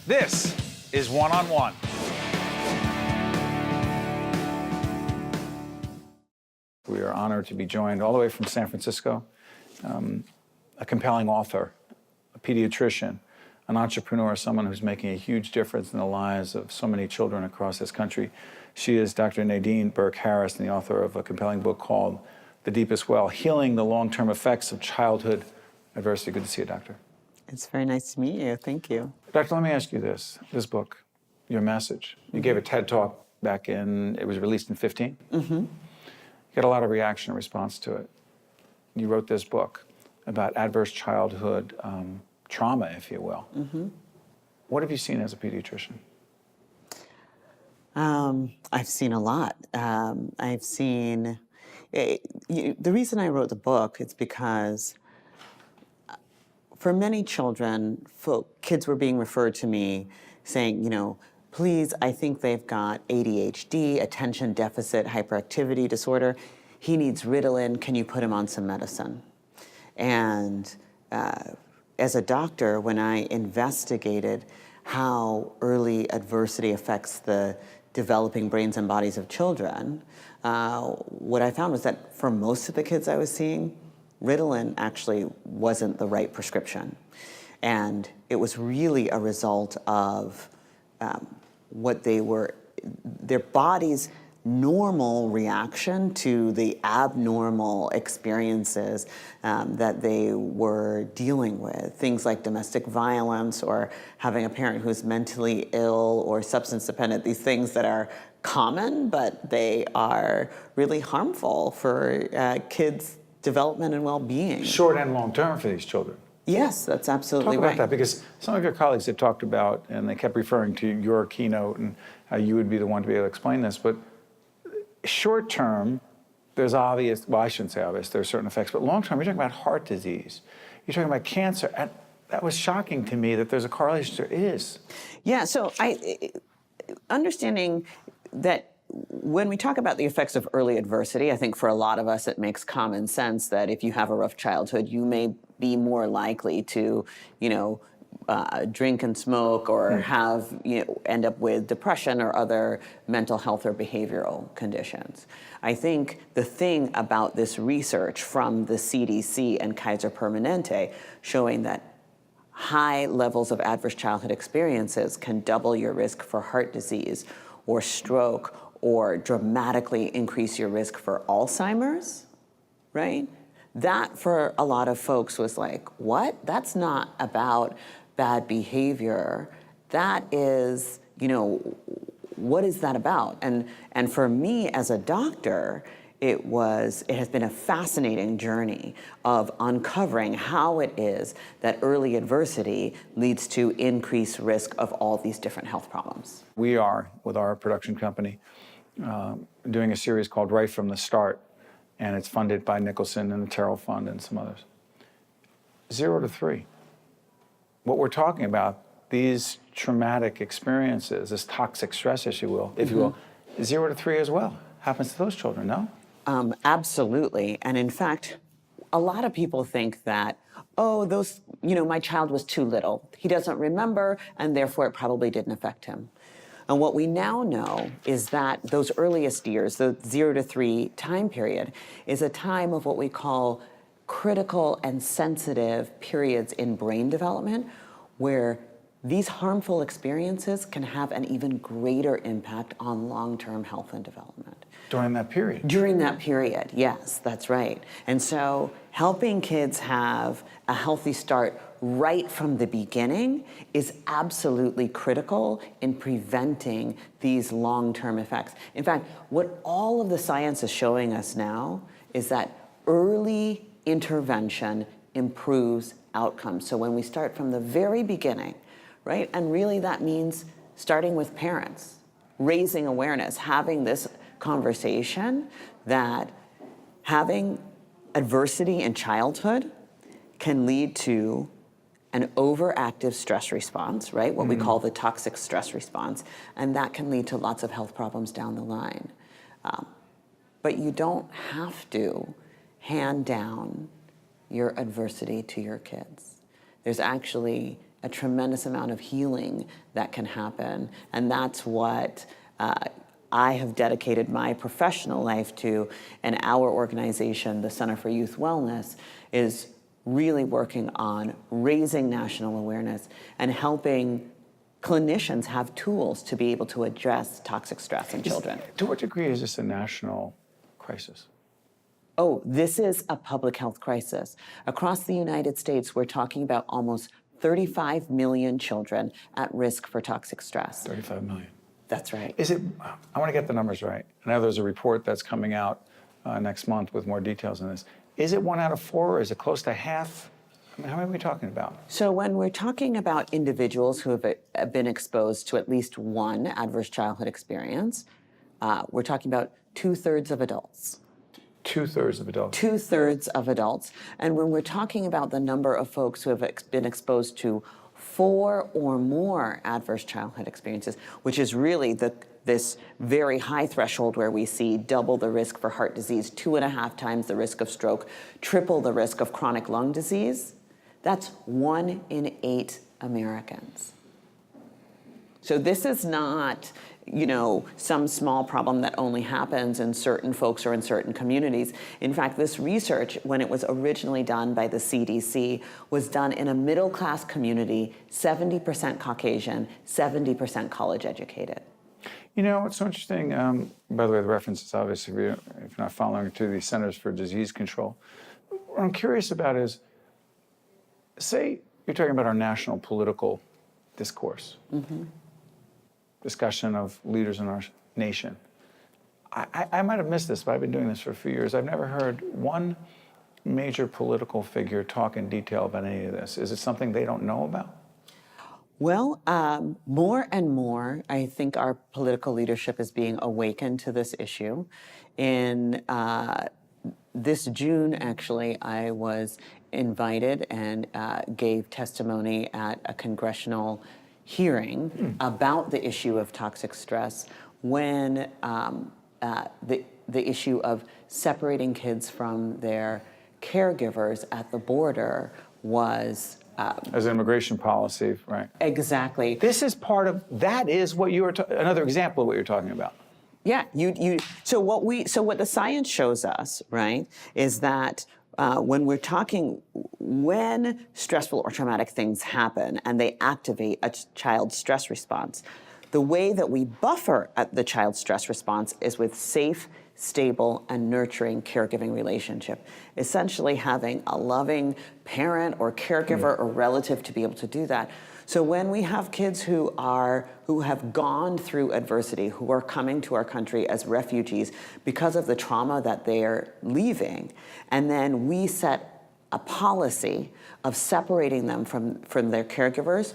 This is One on One. We are honored to be joined all the way from San Francisco, a compelling author, a pediatrician, an entrepreneur, someone who's making a huge difference in the lives of so many children across this country. She is Dr. Nadine Burke Harris, and the author of a compelling book called The Deepest Well, Healing the Long-Term Effects of Childhood Adversity. Good to see you, Doctor. It's very nice to meet you. Thank you. Doctor, let me ask you this book, your message. You gave a TED Talk back in, it was released in 15? Mm-hmm. You got a lot of reaction in response to it. You wrote this book about adverse childhood trauma, if you will. Mm-hmm. What have you seen as a pediatrician? I've seen a lot. I've seen, the reason I wrote the book is because for many children, kids were being referred to me saying, please, I think they've got ADHD, attention deficit hyperactivity disorder. He needs Ritalin. Can you put him on some medicine? And as a doctor, when I investigated how early adversity affects the developing brains and bodies of children, what I found was that for most of the kids I was seeing, Ritalin actually wasn't the right prescription. And it was really a result of their body's normal reaction to the abnormal experiences that they were dealing with. Things like domestic violence or having a parent who's mentally ill or substance dependent, these things that are common, but they are really harmful for kids' development and well-being. Short and long term for these children. Yes, that's absolutely right. Talk about that, because some of your colleagues have talked about, and they kept referring to your keynote and how you would be the one to be able to explain this, but short term, there's obvious, well, I shouldn't say obvious, there's certain effects, but long term, you're talking about heart disease, you're talking about cancer, and that was shocking to me that there's a correlation. There is. Yeah, so understanding that when we talk about the effects of early adversity, I think for a lot of us it makes common sense that if you have a rough childhood, you may be more likely to, drink and smoke or have, end up with depression or other mental health or behavioral conditions. I think the thing about this research from the CDC and Kaiser Permanente showing that high levels of adverse childhood experiences can double your risk for heart disease or stroke or dramatically increase your risk for Alzheimer's, right? That for a lot of folks was like, what? That's not about bad behavior. That is, what is that about? And for me as a doctor, it has been a fascinating journey of uncovering how it is that early adversity leads to increased risk of all these different health problems. We are, with our production company, doing a series called Right from the Start, and it's funded by Nicholson and the Terrell Fund and some others. 0 to 3. What we're talking about, these traumatic experiences, this toxic stress, if you will, 0 to 3 as well. Happens to those children, no? Absolutely. And in fact, a lot of people think that, my child was too little. He doesn't remember, and therefore it probably didn't affect him. And what we now know is that those earliest years, the 0 to 3 time period, is a time of what we call critical and sensitive periods in brain development where these harmful experiences can have an even greater impact on long-term health and development. During that period? During that period, yes, that's right. And so helping kids have a healthy start right from the beginning is absolutely critical in preventing these long-term effects. In fact, what all of the science is showing us now is that early intervention improves outcomes. So when we start from the very beginning, right, and really that means starting with parents, raising awareness, having this conversation that having adversity in childhood can lead to an overactive stress response, right? What we call the toxic stress response. And that can lead to lots of health problems down the line. But you don't have to hand down your adversity to your kids. There's actually a tremendous amount of healing that can happen. And that's what I have dedicated my professional life to, and our organization, the Center for Youth Wellness, is really working on raising national awareness and helping clinicians have tools to be able to address toxic stress in children. To what degree is this a national crisis? Oh, this is a public health crisis. Across the United States, we're talking about almost 35 million children at risk for toxic stress. 35 million. That's right. Is it, I want to get the numbers right. I know there's a report that's coming out next month with more details on this. Is it 1 out of 4, or is it close to half? I mean, how many are we talking about? So when we're talking about individuals who have been exposed to at least one adverse childhood experience, we're talking about 2/3 of adults. 2/3 of adults. 2/3 of adults. And when we're talking about the number of folks who have been exposed to 4 or more adverse childhood experiences, which is really this very high threshold where we see double the risk for heart disease, 2.5 times the risk of stroke, triple the risk of chronic lung disease, that's 1 in 8 Americans. So this is not, some small problem that only happens in certain folks or in certain communities. In fact, this research, when it was originally done by the CDC, was done in a middle-class community, 70% Caucasian, 70% college educated. It's so interesting. By the way, the reference is obviously, if you're not following, to the Centers for Disease Control. What I'm curious about is, say you're talking about our national political discourse, discussion of leaders in our nation. I might have missed this, but I've been doing this for a few years. I've never heard one major political figure talk in detail about any of this. Is it something they don't know about? Well, more and more, I think our political leadership is being awakened to this issue. In this June, actually, I was invited and gave testimony at a congressional hearing about the issue of toxic stress when the issue of separating kids from their caregivers at the border was as an immigration policy, right? Exactly. This is part of, that is what you were, another example of what you're talking about. Yeah, so what the science shows us, right, is that when stressful or traumatic things happen and they activate a child's stress response, the way that we buffer the child's stress response is with safe, stable, and nurturing caregiving relationship. Essentially having a loving parent or caregiver or relative to be able to do that. So when we have kids who have gone through adversity, who are coming to our country as refugees because of the trauma that they're leaving, and then we set a policy of separating them from their caregivers,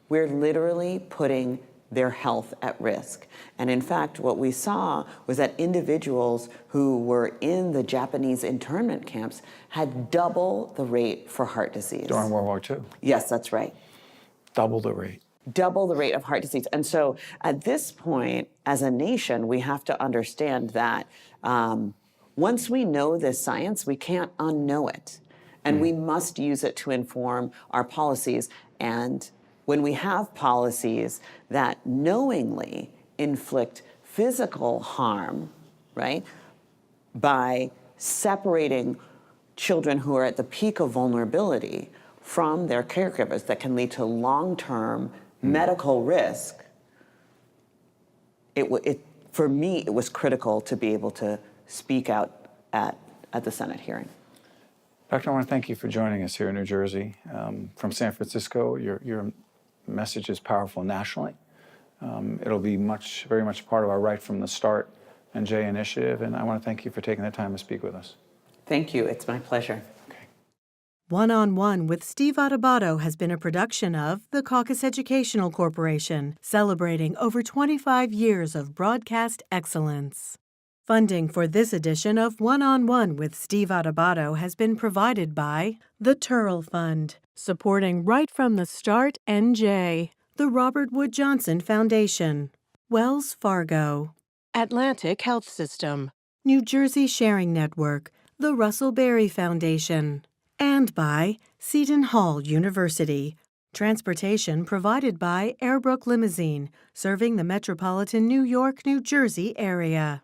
we're literally putting their health at risk. And in fact, what we saw was that individuals who were in the Japanese internment camps had double the rate for heart disease. During World War II? Yes, that's right. Double the rate. Double the rate of heart disease. And so at this point, as a nation, we have to understand that once we know this science, we can't unknow it. And we must use it to inform our policies. And when we have policies that knowingly inflict physical harm, right, by separating children who are at the peak of vulnerability from their caregivers, that can lead to long-term medical risk, for me, it was critical to be able to speak out at the Senate hearing. Doctor, I want to thank you for joining us here in New Jersey. From San Francisco, your message is powerful nationally. It'll be very much part of our Right from the Start and J initiative, and I want to thank you for taking the time to speak with us. Thank you. It's my pleasure. One-on-One with Steve Adubato has been a production of the Caucus Educational Corporation, celebrating over 25 years of broadcast excellence. Funding for this edition of One-on-One with Steve Adubato has been provided by the Turrell Fund, supporting Right from the Start NJ, the Robert Wood Johnson Foundation, Wells Fargo, Atlantic Health System, New Jersey Sharing Network, the Russell Berry Foundation, and by Seton Hall University. Transportation provided by Airbrook Limousine, serving the metropolitan New York, New Jersey area.